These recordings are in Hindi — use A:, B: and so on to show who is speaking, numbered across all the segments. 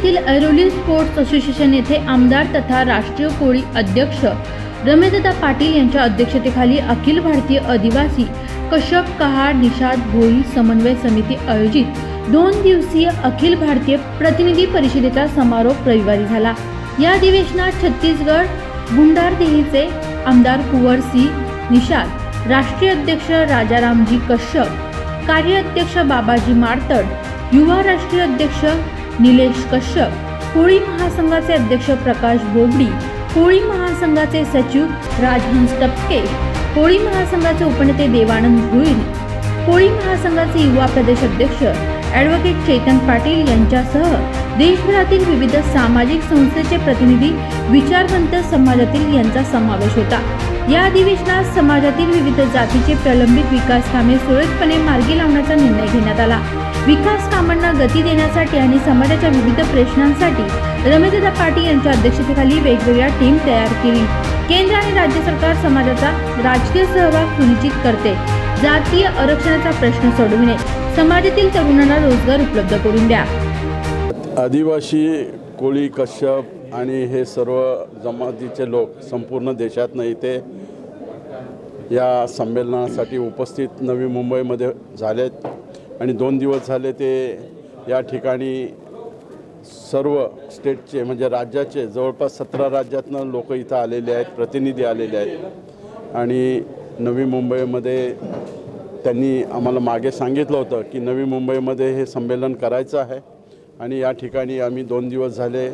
A: येथील ऐरोली स्पोर्ट्स असोसिएशन येथे आमदार तथा राष्ट्रीय कोळी अध्यक्ष रमेशदादा पाटील यांच्या अध्यक्षतेखाली अखिल भारतीय आदिवासी कश्यप कहार निषाद भोई समन्वय समिती आयोजित 2 दिवसीय अखिल भारतीय प्रतिनिधी परिषदेचा समारोप रविवारी झाला। या अधिवेशनात छत्तीसगड बुंडारदेहीचे आमदार कुंवर सिंह निषाद, राष्ट्रीय अध्यक्ष राजारामजी कश्यप, कार्याध्यक्ष बाबाजी मारतड, युवा राष्ट्रीय अध्यक्ष निलेश कश्यप, कोळी महासंघाचे अध्यक्ष प्रकाश बोबडी, कोळी महासंघाचे सचिव राजहंस टपके, कोळी महासंघाचे उपनेते देवानंद गुईल, कोळी महासंघाचे युवा प्रदेश अध्यक्ष ॲडव्होकेट चेतन पाटील यांच्यासह देशभरातील विविध सामाजिक संस्थेचे प्रतिनिधी, विचारवंत समाजातील यांचा समावेश होता। या अधिवेशनात समाजातील विविध जातीचे प्रलंबित विकास कामे सुरळीतपणे मार्गी लावण्याचा निर्णय घेण्यात आला। विकास कामांना गती देण्यासाठी आणि समाजाच्या विविध प्रश्नांसाठी रमेशदादा पाटील यांच्या अध्यक्षतेखाली वेगवेगळ्या टीम तयार केली। केंद्र आणि राज्य सरकार समाजाचा राजकीय सहभाग सुनिश्चित करते, जातीय आरक्षणाचा प्रश्न सोडविणे, समाजातील तरुणांना रोजगार उपलब्ध करून द्या।
B: आदिवासी कोळी कश्यप आणि हे सर्व जमातीचे लोक संपूर्ण देशातनं इथे या संमेलनासाठी उपस्थित नवी मुंबईमध्ये झालेत आणि 2 दिवस झाले ते या ठिकाणी सर्व स्टेटचे म्हणजे राज्याचे जवळपास 17 राज्यातनं लोक इथं आलेले आहेत, प्रतिनिधी आलेले आहेत। आणि नवी मुंबईमध्ये त्यांनी आम्हाला मागे सांगितलं होतं की नवी मुंबईमध्ये हे संमेलन करायचं आहे आणि या ठिकाणी आम्ही 2 दिवस झाले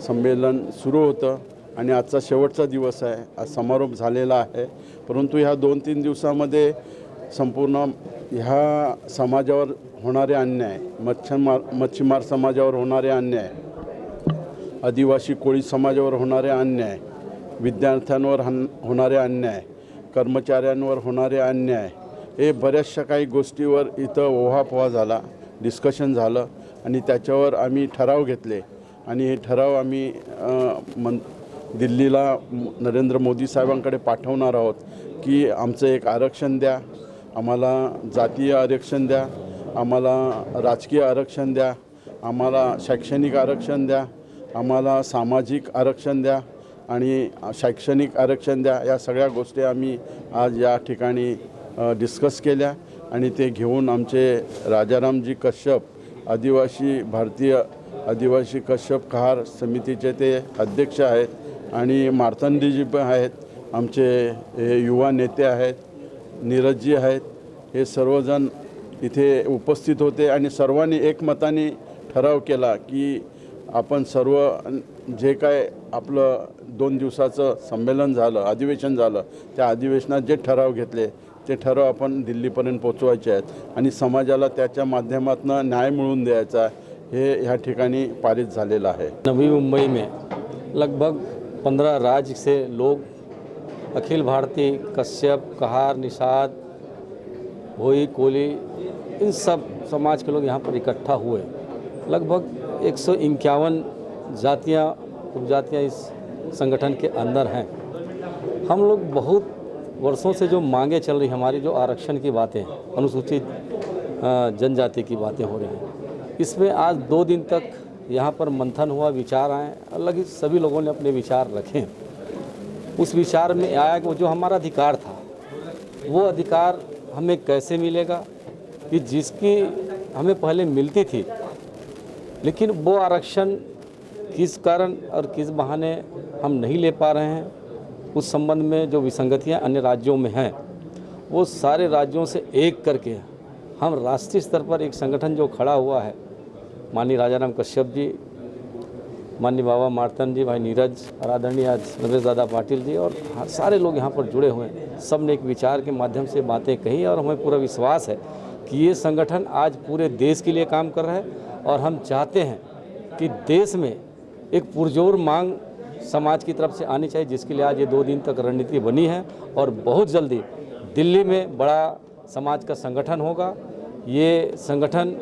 B: संमेलन सुरू होतं आणि आजचा शेवटचा दिवस आहे। आज समारोप झालेला आहे, परंतु ह्या 2-3 दिवसामध्ये संपूर्ण ह्या समाजावर होणारे अन्याय, मच्छीमार समाजावर होणारे अन्याय, आदिवासी कोळी समाजावर होणारे अन्याय, विद्यार्थ्यांवर होणारे अन्याय, कर्मचाऱ्यांवर होणारे अन्याय, हे बऱ्याचशा काही गोष्टीवर इथं ओहापोहा झाला, डिस्कशन झालं आणि त्याच्यावर आम्ही ठराव घेतले आणि हे ठराव आम्ही दिल्लीला नरेंद्र मोदी साहेबांकडे पाठवणार आहोत की आमचं एक आरक्षण द्या, आम्हाला जातीय आरक्षण द्या, आम्हाला राजकीय आरक्षण द्या, आम्हाला शैक्षणिक आरक्षण द्या, आम्हाला सामाजिक आरक्षण द्या आणि शैक्षणिक आरक्षण द्या। या सगळ्या गोष्टी आम्ही आज या ठिकाणी डिस्कस केल्या आणि ते घेऊन आमचे राजारामजी कश्यप भारतीय आदिवासी कश्यप कहार समितीचे ते अध्यक्ष आहेत आणि मार्तंडजी पण आहेत, आमचे हे युवा नेते आहेत, नीरजजी आहेत, हे सर्वजण इथे उपस्थित होते आणि सर्वांनी एकमताने ठराव केला की आपण सर्व जे काय आपलं 2 दिवसाचं संमेलन झालं, अधिवेशन झालं, त्या अधिवेशनात जे ठराव घेतले ते ठराव आपण दिल्लीपर्यंत पोचवायचे आहेत आणि समाजाला त्याच्या माध्यमातून न्याय मिळवून द्यायचा हे ह्या ठिकाणी पारित झालेलं आहे।
C: नवी मुंबई में लगभग 15 राज्य से लोग अखिल भारतीय कश्यप कहार निषाद भोई कोली इन सब समाज के लोग यहाँ पर इकट्ठा हुए। लगभग 151 जातियाँ उपजातियाँ इस संगठन के अंदर हैं। हम लोग बहुत वर्षों से जो मांगे चल रही हमारी, जो आरक्षण की बातें, अनुसूचित जनजाति की बातें हो रही हैं, इसमें आज 2 दिन तक यहाँ पर मंथन हुआ, विचार आए, अलग ही सभी लोगों ने अपने विचार रखे। उस विचार में आया कि जो हमारा अधिकार था वो अधिकार हमें कैसे मिलेगा, कि जिसकी हमें पहले मिलती थी, लेकिन वो आरक्षण किस कारण और किस बहाने हम नहीं ले पा रहे हैं, उस संबंध में जो विसंगतियां अन्य राज्यों में हैं, वो सारे राज्यों से एक करके हम राष्ट्रीय स्तर पर एक संगठन जो खड़ा हुआ है, माननीय राजाराम कश्यप जी, माननीय बाबा मार्तंड जी, भाई नीरज और आदरणीय रमेशदादा पाटिल जी और सारे लोग यहाँ पर जुड़े हुए हैं। सब ने एक विचार के माध्यम से बातें कही और हमें पूरा विश्वास है कि ये संगठन आज पूरे देश के लिए काम कर रहा है और हम चाहते हैं कि देश में एक पुरजोर मांग समाज की तरफ से आनी चाहिए, जिसके लिए आज ये 2 दिन तक रणनीति बनी है और बहुत जल्दी दिल्ली में बड़ा समाज का संगठन होगा। ये संगठन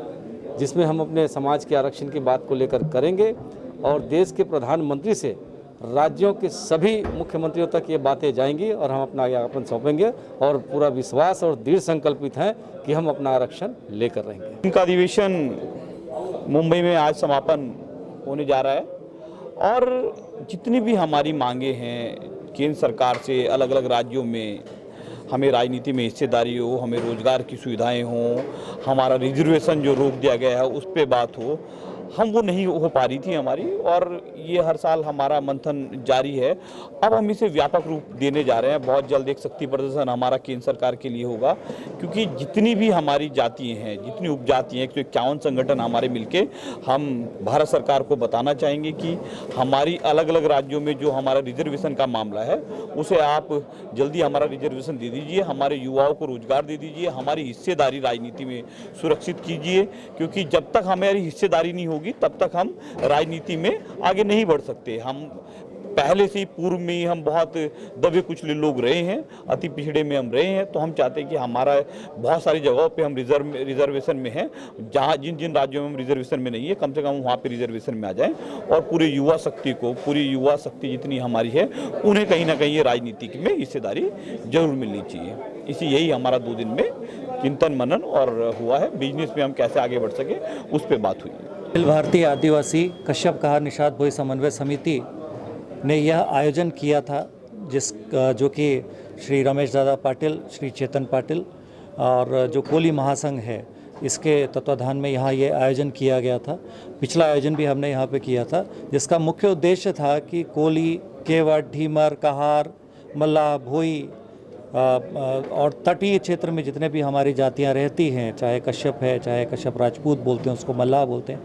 C: जिसमें हम अपने समाज के आरक्षण की बात को लेकर करेंगे और देश के प्रधानमंत्री से राज्यों के सभी मुख्यमंत्रियों तक ये बातें जाएंगी और हम अपना ज्ञापन सौंपेंगे और पूरा विश्वास और दृढ़ संकल्पित हैं कि हम अपना आरक्षण लेकर रहेंगे।
D: इनका अधिवेशन मुंबई में आज समापन होने जा रहा है। और जितनी भी हमारी मांगे हैं केंद्र सरकार से, अलग अलग राज्यों में, हमें राजनीति में हिस्सेदारी हो, हमें रोजगार की सुविधाएं हों, हमारा रिजर्वेशन जो रोक दिया गया है उस पे बात हो, हम वो नहीं हो पा रही थी हमारी। और ये हर साल हमारा मंथन जारी है। अब हम इसे व्यापक रूप देने जा रहे हैं। बहुत जल्द एक शक्ति प्रदर्शन हमारा केंद्र सरकार के लिए होगा, क्योंकि जितनी भी हमारी जातियाँ हैं, जितनी उपजाति हैं, 151 संगठन हमारे मिलके हम भारत सरकार को बताना चाहेंगे कि हमारी अलग अलग राज्यों में जो हमारा रिजर्वेशन का मामला है उसे आप जल्दी हमारा रिजर्वेशन दे दीजिए, हमारे युवाओं को रोजगार दे दीजिए, हमारी हिस्सेदारी राजनीति में सुरक्षित कीजिए। क्योंकि जब तक हमारी हिस्सेदारी नहीं होगी तब तक हम राजनीति में आगे नहीं बढ़ सकते। हम पहले से ही पूर्व में ही हम बहुत दबे कुचले लोग रहे हैं, अति पिछड़े में हम रहे हैं। तो हम चाहते हैं कि हमारा बहुत सारी जगहों पे हम रिजर्वेशन में हैं, जहाँ जिन जिन राज्यों में हम रिजर्वेशन में नहीं है कम से कम वहाँ पे रिजर्वेशन में आ जाएं। और पूरी युवा शक्ति जितनी हमारी है उन्हें कहीं ना कहीं ये राजनीति में हिस्सेदारी जरूर मिलनी चाहिए। यही हमारा 2 दिन में चिंतन मनन और हुआ है। बिजनेस में हम कैसे आगे बढ़ सके उस पर बात हुई है।
E: अखिल भारतीय आदिवासी कश्यप कहार निषाद भोई समन्वय समिति ने यह आयोजन किया था, जो कि श्री रमेश दादा पाटिल, श्री चेतन पाटिल और जो कोली महासंघ है इसके तत्वाधान में यहाँ ये आयोजन किया गया था। पिछला आयोजन भी हमने यहाँ पे किया था, जिसका मुख्य उद्देश्य था कि कोली, केवट, ढीमर, कहार, मल्लाह, भोई और तटीय क्षेत्र में जितने भी हमारी जातियां रहती हैं, चाहे कश्यप है, चाहे कश्यप राजपूत बोलते हैं, उसको मल्लाह बोलते हैं,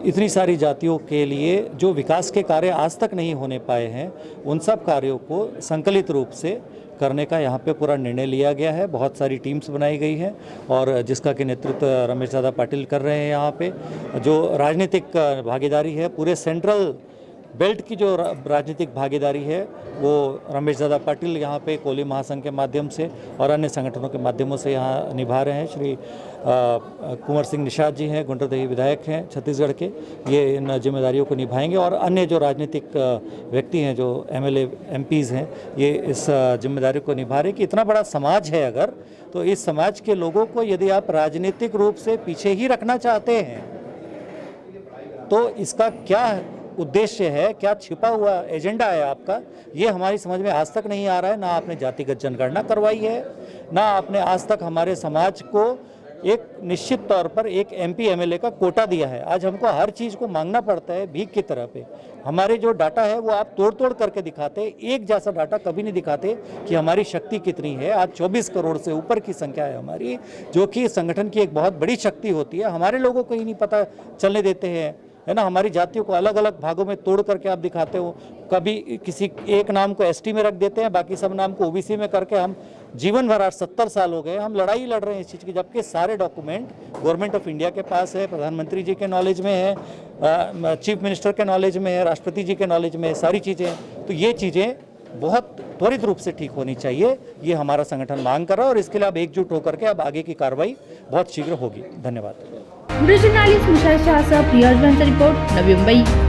E: इतनी सारी जातियों के लिए जो विकास के कार्य आज तक नहीं होने पाए हैं उन सब कार्यों को संकलित रूप से करने का यहाँ पे पूरा निर्णय लिया गया है। बहुत सारी टीम्स बनाई गई हैं और जिसका कि नेतृत्व रमेश दादा पाटिल कर रहे हैं। यहाँ पे जो राजनीतिक भागीदारी है, पूरे सेंट्रल बेल्ट की जो राजनीतिक भागीदारी है वो रमेश दादा पाटिल यहाँ पे कोली महासंघ के माध्यम से और अन्य संगठनों के माध्यमों से यहाँ निभा रहे हैं। श्री कुंवर सिंह निषाद जी हैं, गुंडरदेही विधायक हैं छत्तीसगढ़ के, ये इन जिम्मेदारियों को निभाएंगे। और अन्य जो राजनीतिक व्यक्ति हैं, जो MLA MPs हैं, ये इस जिम्मेदारी को निभा रहे हैं कि इतना बड़ा समाज है अगर, तो इस समाज के लोगों को यदि आप राजनीतिक रूप से पीछे ही रखना चाहते हैं तो इसका क्या उद्देश्य है, क्या छिपा हुआ एजेंडा है आपका, ये हमारी समझ में आज तक नहीं आ रहा है। ना आपने जातिगत जनगणना करवाई है, ना आपने आज तक हमारे समाज को एक निश्चित तौर पर एक MP MLA का कोटा दिया है। आज हमको हर चीज़ को मांगना पड़ता है भीख की तरह पे। हमारे जो डाटा है वो आप तोड़ तोड़ करके दिखाते, एक जैसा डाटा कभी नहीं दिखाते कि हमारी शक्ति कितनी है। आज 24 करोड़ से ऊपर की संख्या है हमारी, जो कि संगठन की एक बहुत बड़ी शक्ति होती है। हमारे लोगों को ही नहीं पता चलने देते हैं, है ना। हमारी जातियों को अलग अलग भागों में तोड़ करके आप दिखाते हो। कभी किसी एक नाम को ST में रख देते हैं, बाकी सब नाम को OBC में करके हम जीवन भर, आज 70 साल हो गए हम लड़ाई लड़ रहे हैं इस चीज़ की, जबकि सारे डॉक्यूमेंट गवर्नमेंट ऑफ इंडिया के पास है, प्रधानमंत्री जी के नॉलेज में है, चीफ मिनिस्टर के नॉलेज में है, राष्ट्रपति जी के नॉलेज में है, सारी चीज़ें। तो ये चीज़ें बहुत त्वरित रूप से ठीक होनी चाहिए, ये हमारा संगठन मांग कर रहा है और इसके लिए अब एकजुट होकर के अब आगे की कार्रवाई बहुत शीघ्र होगी। धन्यवाद।
A: ब्रिज जर्नलिस्ट मुशार शाह, प्रिया रिपोर्ट, नवी मुंबई।